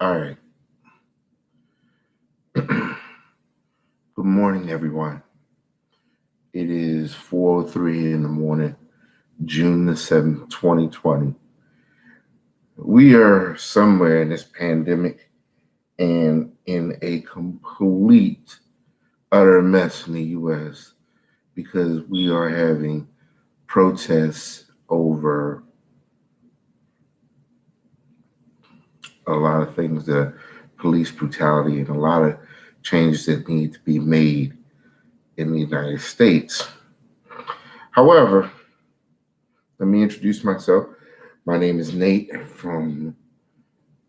All right. Good morning, everyone. It is 4:03 in the morning, June the 7th, 2020. We are somewhere in this pandemic and in a complete, utter mess in the U.S. because we are having protests over a lot of things, the police brutality, and a lot of changes that need to be made in the United States. However, let me introduce myself. My name is Nate from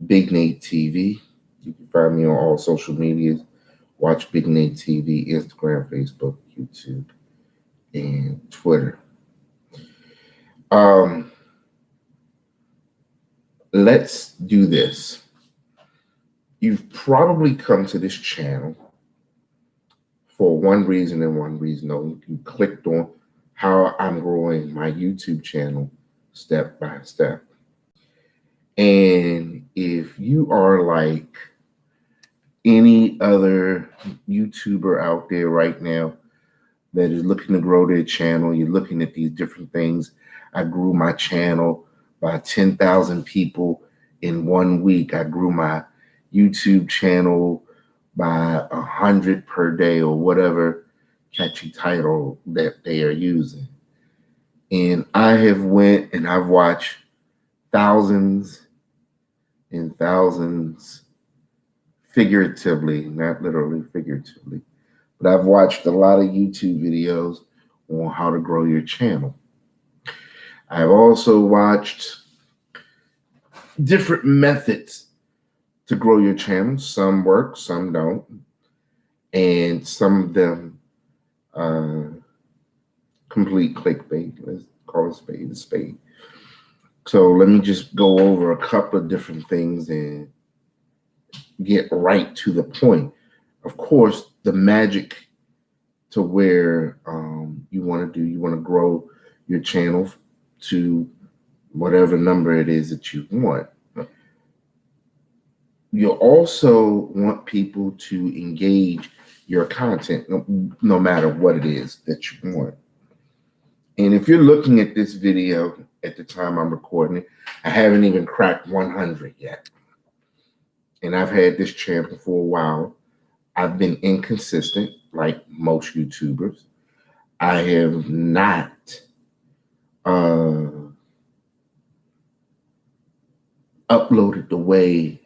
Big Nate TV. You can find me on all social medias. Watch Big Nate TV, Instagram, Facebook, YouTube, and Twitter. Let's do this. You've probably come to this channel for one reason and one reason only. You clicked on how I'm growing my YouTube channel step by step. And if you are like any other YouTuber out there right now that is looking to grow their channel, you're looking at these different things. I grew my channel by 10,000 people in 1 week. I grew my YouTube channel by 100 per day or whatever catchy title that they are using. And I have went and I've watched thousands and thousands, figuratively, not literally, figuratively, but I've watched a lot of YouTube videos on how to grow your channel. I've also watched different methods to grow your channel. Some work, some don't. And some of them complete clickbait. Let's call it spade a spade. So let me just go over a couple of different things and get right to the point. Of course, the magic to where you want to grow your channel to whatever number it is that you want. You also want people to engage your content no matter what it is that you want. And if you're looking at this video at the time I'm recording it, I haven't even cracked 100 yet. And I've had this channel for a while. I've been inconsistent like most YouTubers. I have not uploaded the way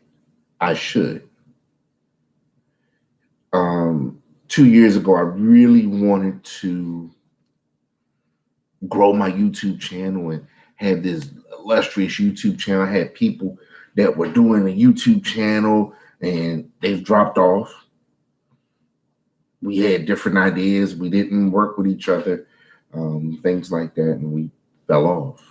I should. 2 years ago, I really wanted to grow my YouTube channel and had this illustrious YouTube channel. I had people that were doing a YouTube channel and they've dropped off. We had different ideas. We didn't work with each other, things like that, and we fell off.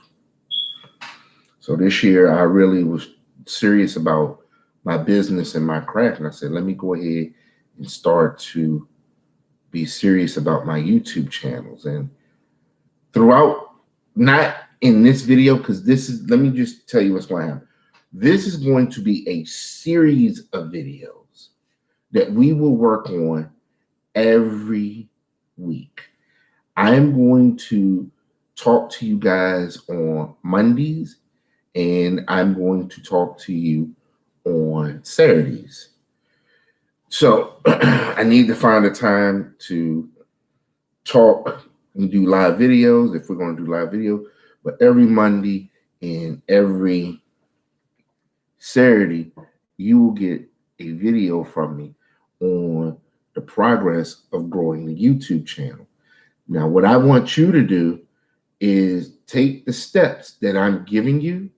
So this year, I really was serious about my business and my craft. And I said, let me go ahead and start to be serious about my YouTube channels. And throughout, not in this video, because let me just tell you what's going to happen. This is going to be a series of videos that we will work on every week. I am going to talk to you guys on Mondays, and I'm going to talk to you on Saturdays. So I need to find a time to talk and do live videos if we're going to do live video. But every Monday and every Saturday, you will get a video from me on the progress of growing the YouTube channel. Now, what I want you to do is take the steps that I'm giving you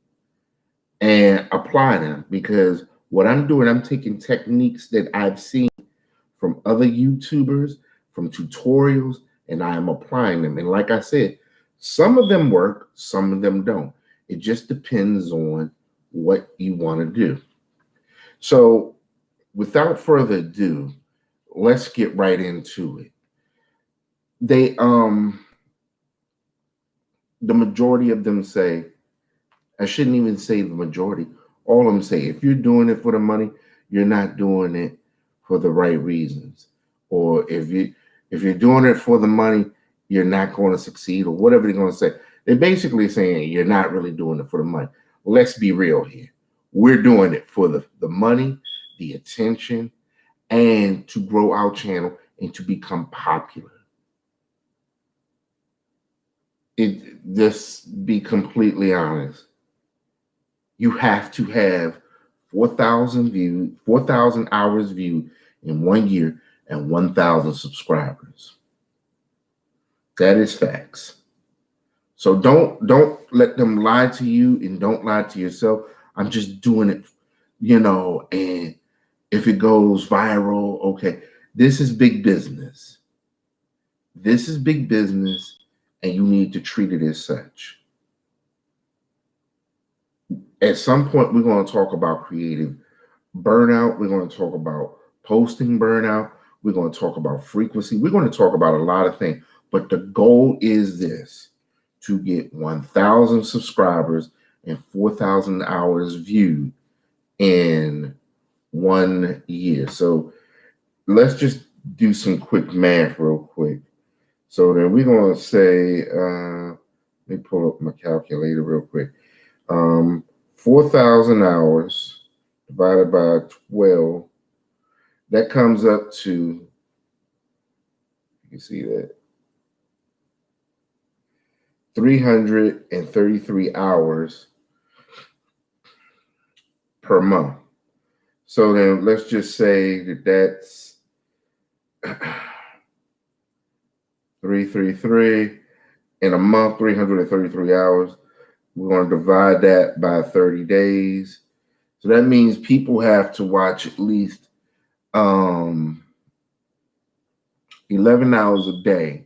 and apply them, because what I'm doing, I'm taking techniques that I've seen from other YouTubers, from tutorials, and I am applying them. And like I said, some of them work, some of them don't. It just depends on what you want to do. So without further ado, let's get right into it. The majority of them say, I shouldn't even say the majority, All of them say, if you're doing it for the money, you're not doing it for the right reasons. Or if you're doing it for the money, you're not going to succeed, or whatever they're going to say. They're basically saying you're not really doing it for the money. Let's be real here. We're doing it for the money, the attention, and to grow our channel and to become popular. Just be completely honest. You have to have 4,000 hours viewed in 1 year and 1,000 subscribers. That is facts. So don't let them lie to you, and don't lie to yourself. I'm just doing it, and if it goes viral, okay. This is big business. This is big business, and you need to treat it as such. At some point, we're going to talk about creative burnout. We're going to talk about posting burnout. We're going to talk about frequency. We're going to talk about a lot of things. But the goal is this: to get 1,000 subscribers and 4,000 hours viewed in 1 year. So let's just do some quick math real quick. So then we're going to say, let me pull up my calculator real quick. 4,000 hours divided by 12, that comes up to, you can see that, 333 hours per month. So then let's just say that that's 333 in a month, 333 hours. We're going to divide that by 30 days. So that means people have to watch at least 11 hours a day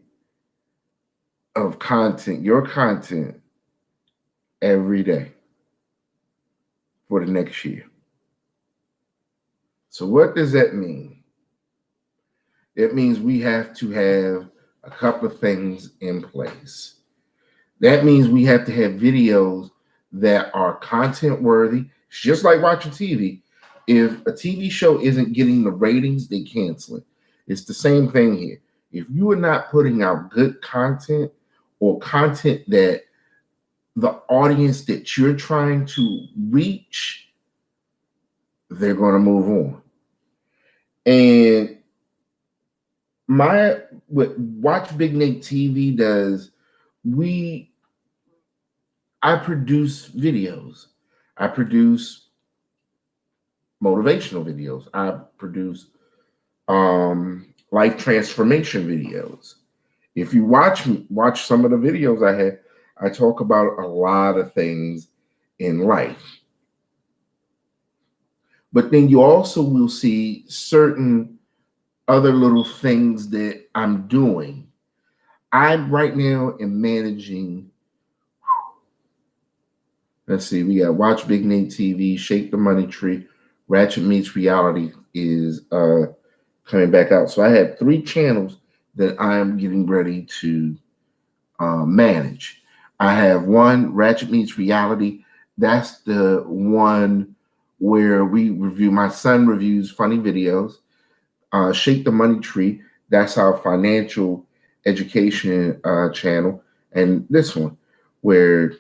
of content, your content, every day for the next year. So what does that mean? It means we have to have a couple of things in place. That means we have to have videos that are content worthy. It's just like watching TV. If a TV show isn't getting the ratings, they cancel it. It's the same thing here. If you are not putting out good content, or content that the audience that you're trying to reach, they're going to move on. And what Watch Big Nate TV does, I produce videos. I produce motivational videos. I produce life transformation videos. If you watch some of the videos I have, I talk about a lot of things in life. But then you also will see certain other little things that I'm doing. I right now am managing, let's see, we got Watch Big Nate TV, Shake the Money Tree, Ratchet Meets Reality is coming back out. So I have 3 channels that I'm getting ready to manage. I have one, Ratchet Meets Reality. That's the one where my son reviews funny videos. Shake the Money Tree, that's our financial education channel. And this one, where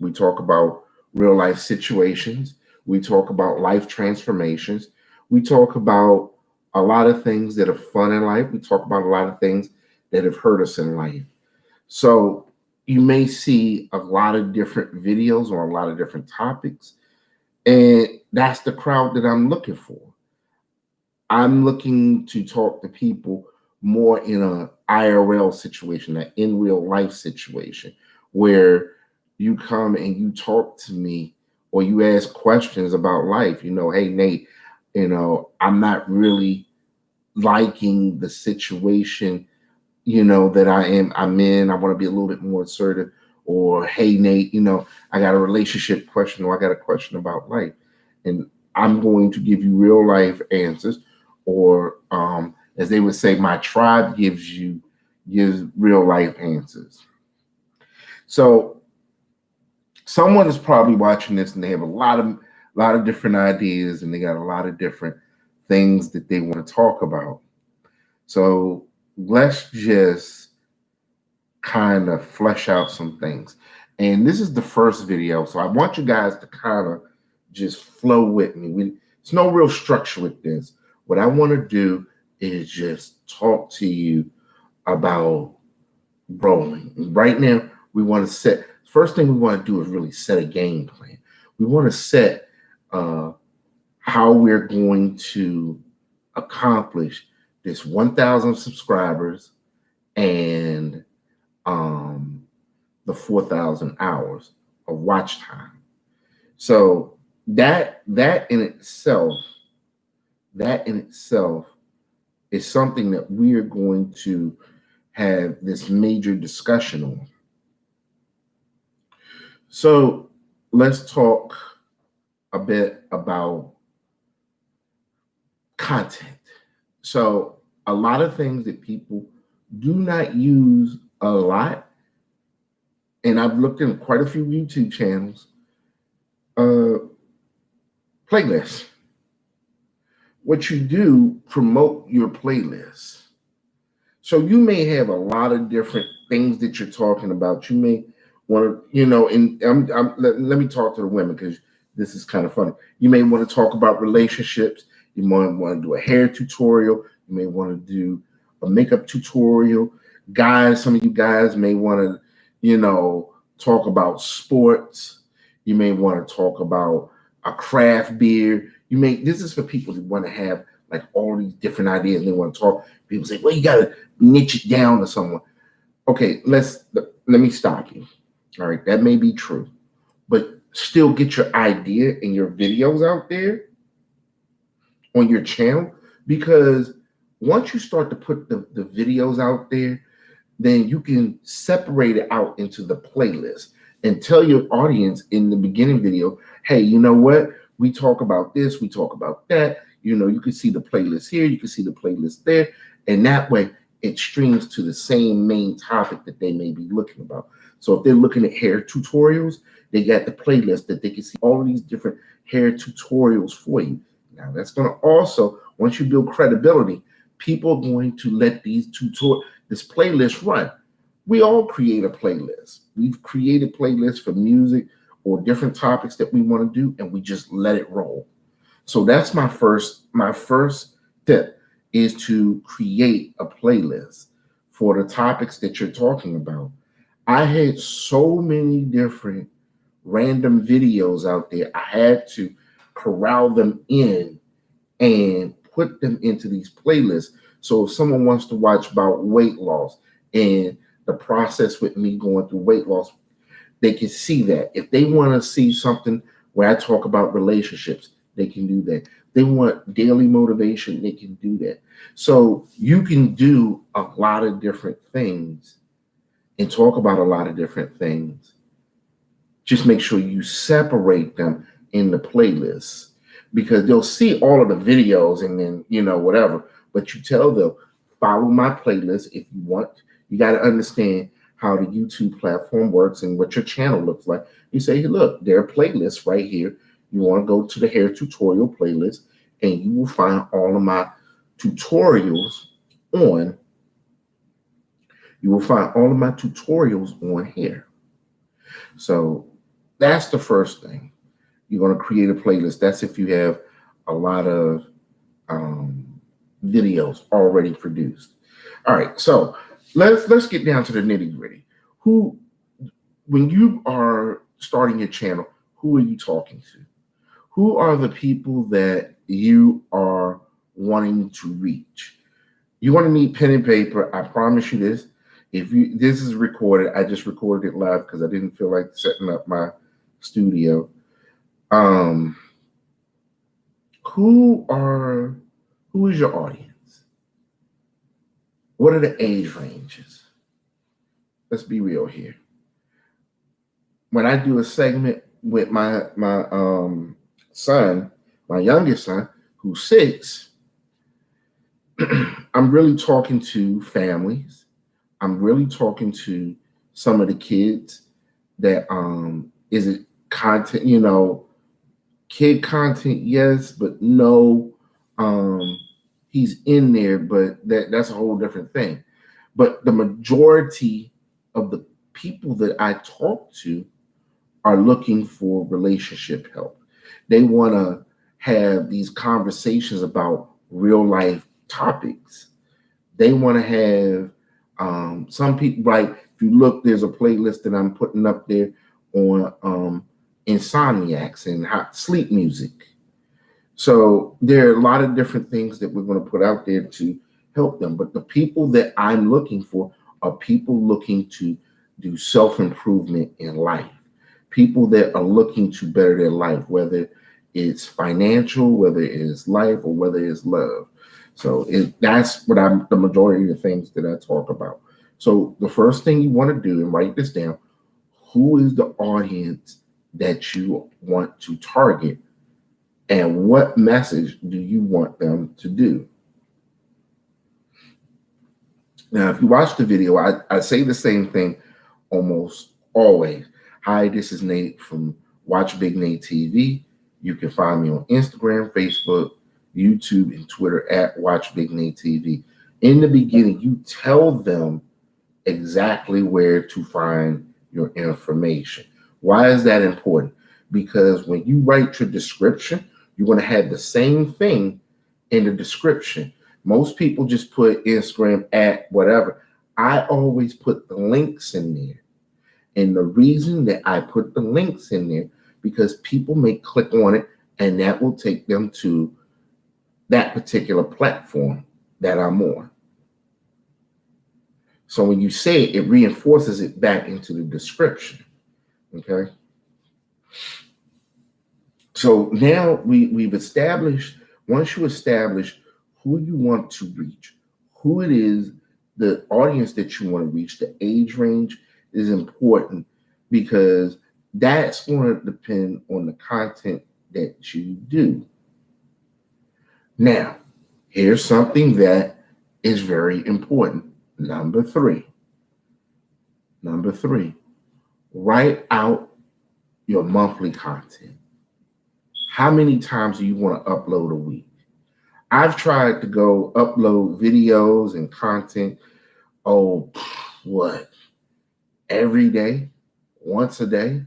we talk about real life situations. We talk about life transformations. We talk about a lot of things that are fun in life. We talk about a lot of things that have hurt us in life. So you may see a lot of different videos on a lot of different topics. And that's the crowd that I'm looking for. I'm looking to talk to people more in an IRL situation, an in real life situation, where you come and you talk to me or you ask questions about life. Hey, Nate, I'm not really liking the situation, that I'm in. I want to be a little bit more assertive. Or, hey, Nate, I got a relationship question, or I got a question about life. And I'm going to give you real life answers. Or as they would say, my tribe gives real life answers. So someone is probably watching this and they have a lot a lot of different ideas, and they got a lot of different things that they want to talk about. So let's just kind of flesh out some things. And this is the first video, so I want you guys to kind of just flow with me. There's no real structure with this. What I want to do is just talk to you about rolling. Right now, we want to set, first thing we want to do is really set a game plan. We want to set how we're going to accomplish this 1,000 subscribers and the 4,000 hours of watch time. So that in itself is something that we are going to have this major discussion on. So let's talk a bit about content. So a lot of things that people do not use a lot, and I've looked in quite a few YouTube channels, playlists. What you do, promote your playlists. So you may have a lot of different things that you're talking about. You may want to, and let me talk to the women because this is kind of funny. You may want to talk about relationships. You might want to do a hair tutorial. You may want to do a makeup tutorial. Guys, some of you guys may want to, talk about sports. You may want to talk about a craft beer. This is for people that want to have like all these different ideas and they want to talk. People say, well, you got to niche it down to someone. Okay, let me stop you. All right, that may be true, but still get your idea and your videos out there on your channel, because once you start to put the videos out there, then you can separate it out into the playlist and tell your audience in the beginning video, hey, you know what? We talk about this, we talk about that. You can see the playlist here, you can see the playlist there. And that way it streams to the same main topic that they may be looking about. So if they're looking at hair tutorials, they got the playlist that they can see all of these different hair tutorials for you. Now that's going to also, once you build credibility, people are going to let this playlist run. We all create a playlist. We've created playlists for music or different topics that we want to do, and we just let it roll. So that's my first tip, is to create a playlist for the topics that you're talking about. I had so many different random videos out there. I had to corral them in and put them into these playlists. So if someone wants to watch about weight loss and the process with me going through weight loss, they can see that. If they want to see something where I talk about relationships, they can do that. They want daily motivation, they can do that. So you can do a lot of different things and talk about a lot of different things. Just make sure you separate them in the playlists, because they'll see all of the videos and then, whatever. But you tell them, follow my playlist if you want. You got to understand how the YouTube platform works and what your channel looks like. You say, hey, look, there are playlists right here. You want to go to the hair tutorial playlist, and you will find all of my tutorials on. You will find all of my tutorials on here. So that's the first thing. You're going to create a playlist. That's if you have a lot of videos already produced. All right, so let's get down to the nitty-gritty. When you are starting your channel, who are you talking to? Who are the people that you are wanting to reach? You're going to need pen and paper. I promise you this. This is recorded. I just recorded it live because I didn't feel like setting up my studio. Who is your audience? What are the age ranges? Let's be real here. When I do a segment with my son, my youngest son, who's 6, I'm really talking to families. I'm really talking to some of the kids that is it content, Kid content, yes, but no. He's in there, but that's a whole different thing. But the majority of the people that I talk to are looking for relationship help. They want to have these conversations about real life topics. They want to have some people, like if you look, there's a playlist that I'm putting up there on insomniacs and sleep music. So there are a lot of different things that we're going to put out there to help them. But the people that I'm looking for are people looking to do self improvement in life, people that are looking to better their life, whether it's financial, whether it's life, or whether it's love. So that's what I'm the majority of the things that I talk about. So the first thing you want to do, and write this down, who is the audience that you want to target, and what message do you want them to do? Now, if you watch the video, I say the same thing almost always. Hi, this is Nate from Watch Big Nate TV. You can find me on Instagram, Facebook, YouTube, and Twitter at Watch Big Nate TV. In the beginning, you tell them exactly where to find your information. Why is that important? Because when you write your description, you're going to have the same thing in the description. Most people just put Instagram at whatever. I always put the links in there. And the reason that I put the links in there, because people may click on it and that will take them to that particular platform that I'm on. So when you say it, it reinforces it back into the description. Okay. So now we've established, once you establish who you want to reach, who it is, the audience that you want to reach, the age range is important, because that's going to depend on the content that you do. Now, here's something that is very important. Number three, write out your monthly content. How many times do you want to upload a week? I've tried to go upload videos and content, every day, once a day.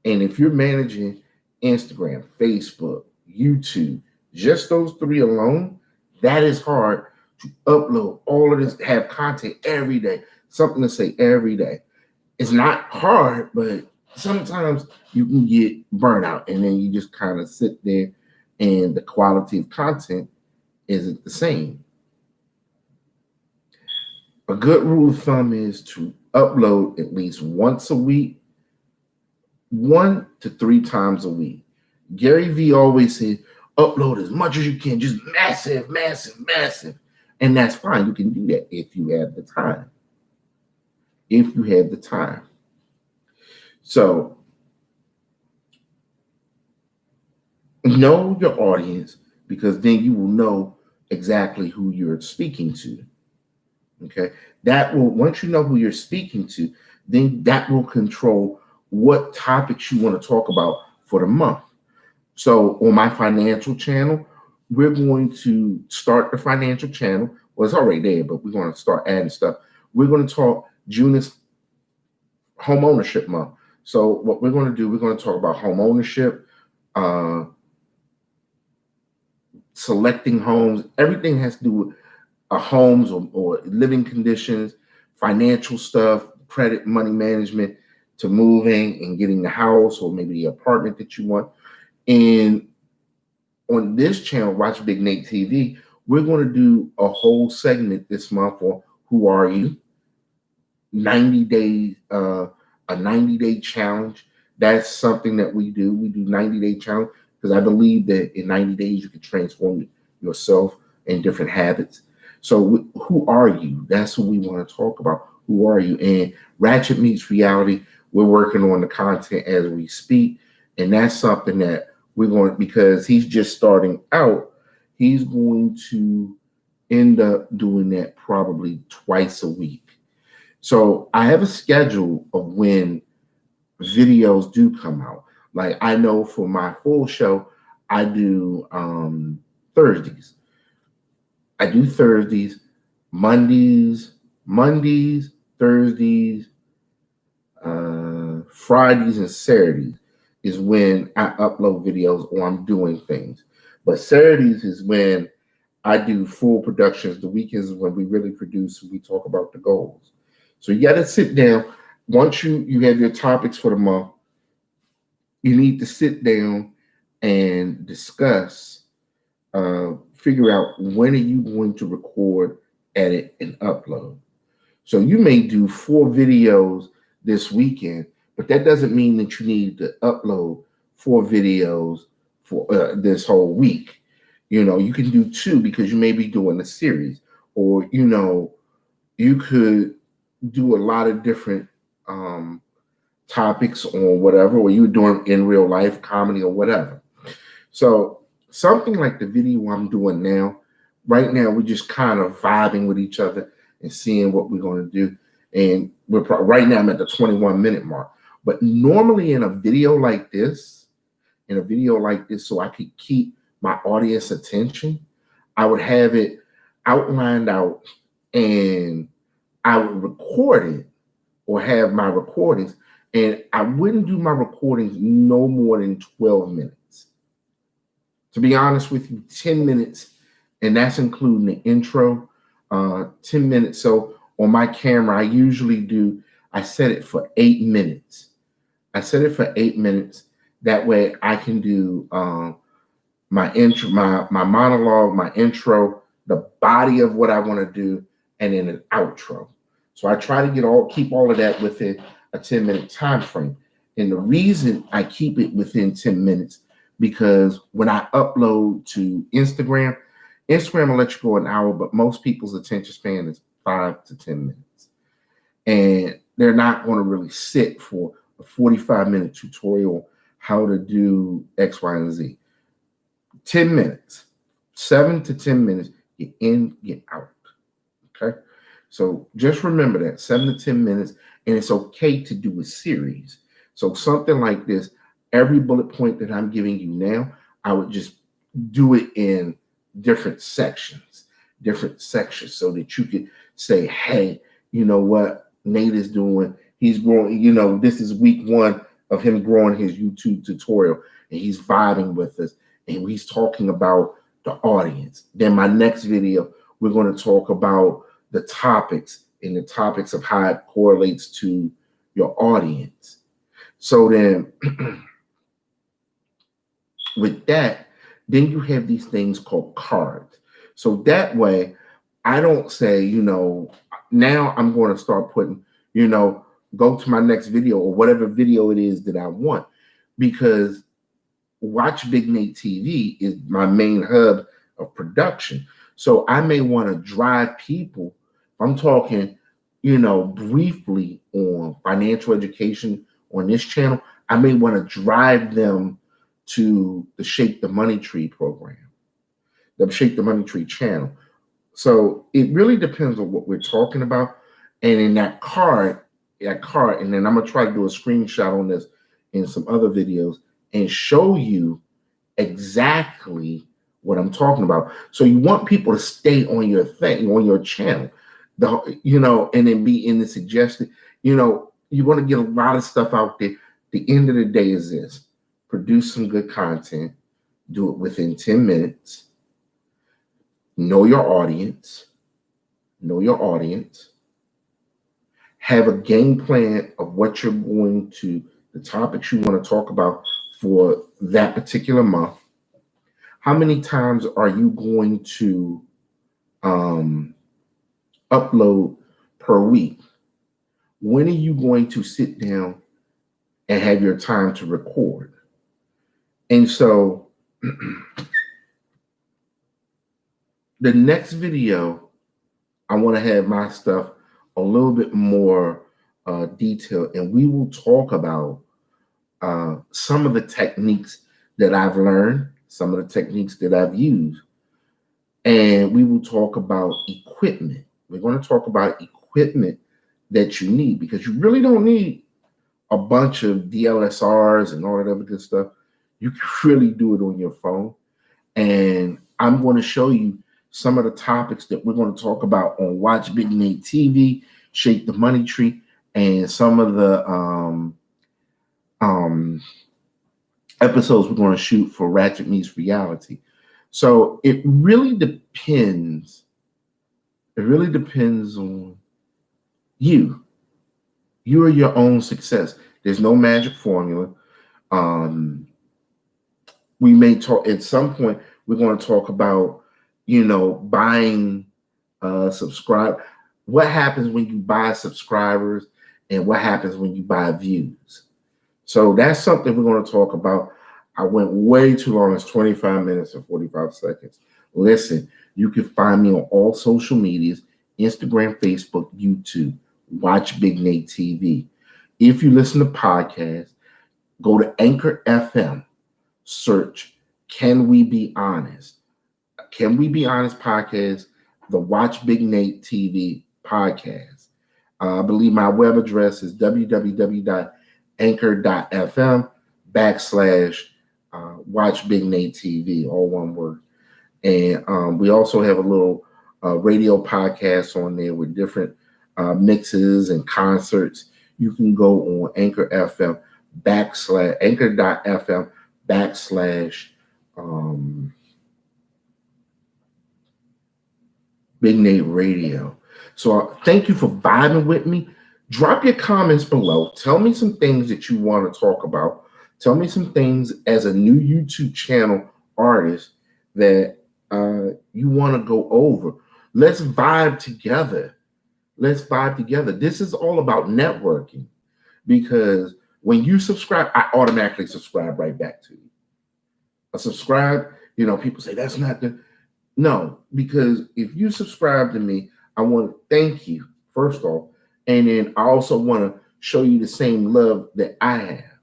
And if you're managing Instagram, Facebook, YouTube, just those three alone, that is hard to upload all of this, have content every day, something to say every day. It's not hard, but sometimes you can get burnout, and then you just kind of sit there and the quality of content isn't the same. A good rule of thumb is to upload at least once a week, 1 to 3 times a week. Gary Vee always said, upload as much as you can, just massive, massive, massive. And that's fine. You can do that if you have the time. If you have the time. So know your audience, because then you will know exactly who you're speaking to. Okay. That will, once you know who you're speaking to, then that will control what topics you want to talk about for the month. So on my financial channel, we're going to start the financial channel. Well, it's already there, but we're going to start adding stuff. We're going to talk, June is home ownership month. So what we're going to do, we're going to talk about home ownership, selecting homes, everything has to do with homes or living conditions, financial stuff, credit, money management, to moving and getting the house or maybe the apartment that you want. And on this channel, Watch Big Nate TV, we're going to do a whole segment this month on Who Are You? 90 days, a 90-day challenge. That's something that we do. We do 90-day challenge because I believe that in 90 days you can transform yourself and different habits. So who are you? That's what we want to talk about. Who are you? And Ratchet Meets Reality, we're working on the content as we speak. And that's something that we're going, because he's just starting out, he's going to end up doing that probably twice a week. So I have a schedule of when videos do come out. Like I know for my full show, I do Thursdays. I do Thursdays, Mondays, Thursdays, Fridays, and Saturdays is when I upload videos or I'm doing things. But Saturdays is when I do full productions. The weekends is when we really produce and we talk about the goals. So you got to sit down. Once you have your topics for the month, you need to sit down and discuss, figure out when are you going to record, edit, and upload. So you may do 4 videos this weekend, but that doesn't mean that you need to upload 4 videos for this whole week. You can do 2 because you may be doing a series, or you could do a lot of different topics on whatever, or you're doing in real life comedy or whatever. So something like the video I'm doing now, right now, we're just kind of vibing with each other and seeing what we're going to do. And right now I'm at the 21-minute mark. But normally in a video like this, so I could keep my audience attention, I would have it outlined out and I would record it or have my recordings. And I wouldn't do my recordings no more than 12 minutes. To be honest with you, 10 minutes, and that's including the intro, 10 minutes. So on my camera, I set it for 8 minutes. That way I can do my intro, my monologue, my intro, the body of what I want to do, and then an outro. So I try to keep all of that within a 10-minute time frame. And the reason I keep it within 10 minutes, because when I upload to Instagram will let you go an hour, but most people's attention span is 5 to 10 minutes. And they're not going to really sit for a 45-minute tutorial how to do X, Y, and Z. 10 minutes, 7 to 10 minutes, get in, get out. Okay? So just remember that, 7 to 10 minutes, and it's okay to do a series. So something like this, every bullet point that I'm giving you now, I would just do it in different sections, so that you could say, hey, you know what Nate is doing? He's growing, this is week 1 of him growing his YouTube tutorial, and he's vibing with us, and he's talking about the audience. Then my next video, we're going to talk about the topics and the topics of how it correlates to your audience. So then with that, then you have these things called cards. So that way, I don't say, now I'm going to start putting, go to my next video or whatever video it is that I want, because Watch Big Nate TV is my main hub of production. So I may want to drive people. I'm talking, briefly on financial education on this channel. I may want to drive them to the Shape the Money Tree program, the Shape the Money Tree channel. So it really depends on what we're talking about. And in that card, and then I'm going to try to do a screenshot on this in some other videos and show you exactly what I'm talking about. So you want people to stay on your thing, on your channel, and then be in the suggested, you want to get a lot of stuff out there. The end of the day is this: produce some good content, do it within 10 minutes, know your audience, have a game plan of what you're going to, the topics you want to talk about for that particular month. How many times are you going to upload per week? When are you going to sit down and have your time to record? And so the next video, I want to have my stuff a little bit more detailed, and we will talk about some of the techniques that I've learned, some of the techniques that I've used, and we will talk about equipment. We're going to talk about equipment that you need, because you really don't need a bunch of DLSRs and all that other good stuff. You can really do it on your phone. And I'm going to show you some of the topics that we're going to talk about on Watch Big Nate TV, Shake the Money Tree, and some of the episodes we're going to shoot for Ratchet Meets Reality. So it really depends. It really depends on you. You are your own success. There's no magic formula. We may talk at some point. We're going to talk about, buying subscribe. What happens when you buy subscribers, and what happens when you buy views? So that's something we're going to talk about. I went way too long. It's 25 minutes and 45 seconds. Listen, you can find me on all social medias, Instagram, Facebook, YouTube. Watch Big Nate TV. If you listen to podcasts, go to Anchor FM, search Can We Be Honest? Can We Be Honest podcast, the Watch Big Nate TV podcast. I believe my web address is www.anchor.fm/Watch Big Nate TV, all one word. And we also have a little radio podcast on there with different mixes and concerts. You can go on Anchor.fm Big Nate Radio. So thank you for vibing with me. Drop your comments below. Tell me some things that you want to talk about. Tell me some things as a new YouTube channel artist that you want to go over. Let's vibe together. Let's vibe together. This is all about networking, because when you subscribe, I automatically subscribe right back to you. I subscribe, people say that's not the, no, because if you subscribe to me, I want to thank you, first off, and then I also want to show you the same love that I have.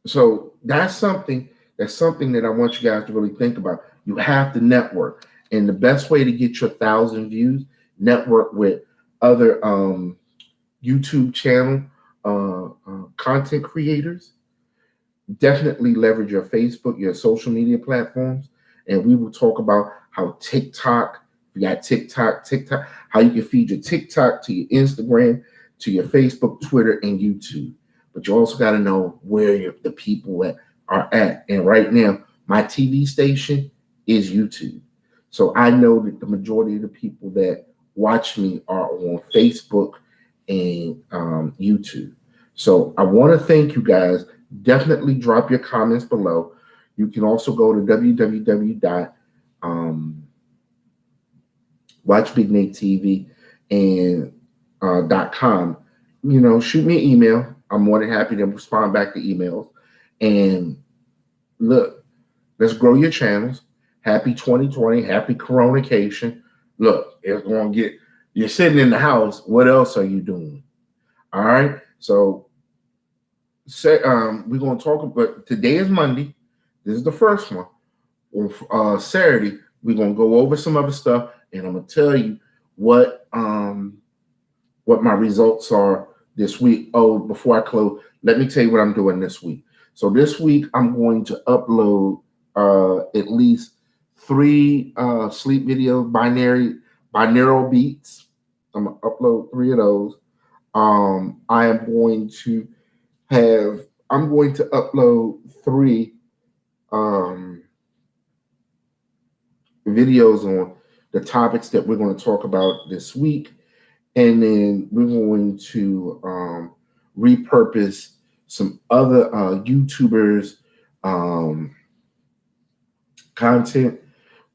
So that's something that I want you guys to really think about. You have to network. And the best way to get your 1,000 views, network with other YouTube channel content creators. Definitely leverage your Facebook, your social media platforms. And we will talk about how TikTok, you got TikTok, how you can feed your TikTok to your Instagram, to your Facebook, Twitter, and YouTube. But you also got to know where the people are at. And right now, my TV station is YouTube. So I know that the majority of the people that watch me are on Facebook and YouTube. So I want to thank you guys. Definitely drop your comments below. You can also go to www.watchbignatetv and .com. Shoot me an email. I'm more than happy to respond back to emails. And look, let's grow your channels. Happy 2020. Happy Coronacation. Look, it's going to get, you're sitting in the house. What else are you doing? All right. So we're going to talk about, today is Monday. This is the first one. On Saturday, we're going to go over some other stuff, and I'm going to tell you what my results are this week. Oh, before I close, let me tell you what I'm doing this week. So this week, I'm going to upload at least 3 sleep videos, binaural beats. I'm going to upload 3 of those. I'm going to upload 3 videos on the topics that we're going to talk about this week. And then we're going to repurpose some other YouTubers' content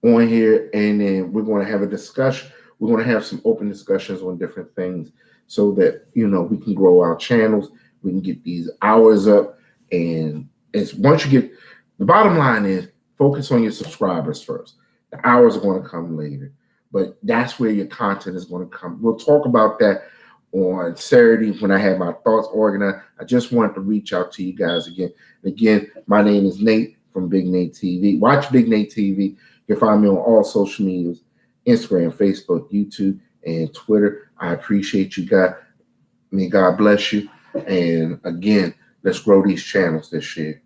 on here. And then we're going to have a discussion. We're going to have some open discussions on different things so that, we can grow our channels. We can get these hours up. And once you get, the bottom line is focus on your subscribers first. The hours are going to come later, but that's where your content is going to come. We'll talk about that on Saturday when I have my thoughts organized. I just wanted to reach out to you guys again. Again, my name is Nate from Big Nate TV. Watch Big Nate TV. You can find me on all social medias, Instagram, Facebook, YouTube, and Twitter. I appreciate you guys. May God bless you. And again, let's grow these channels this year.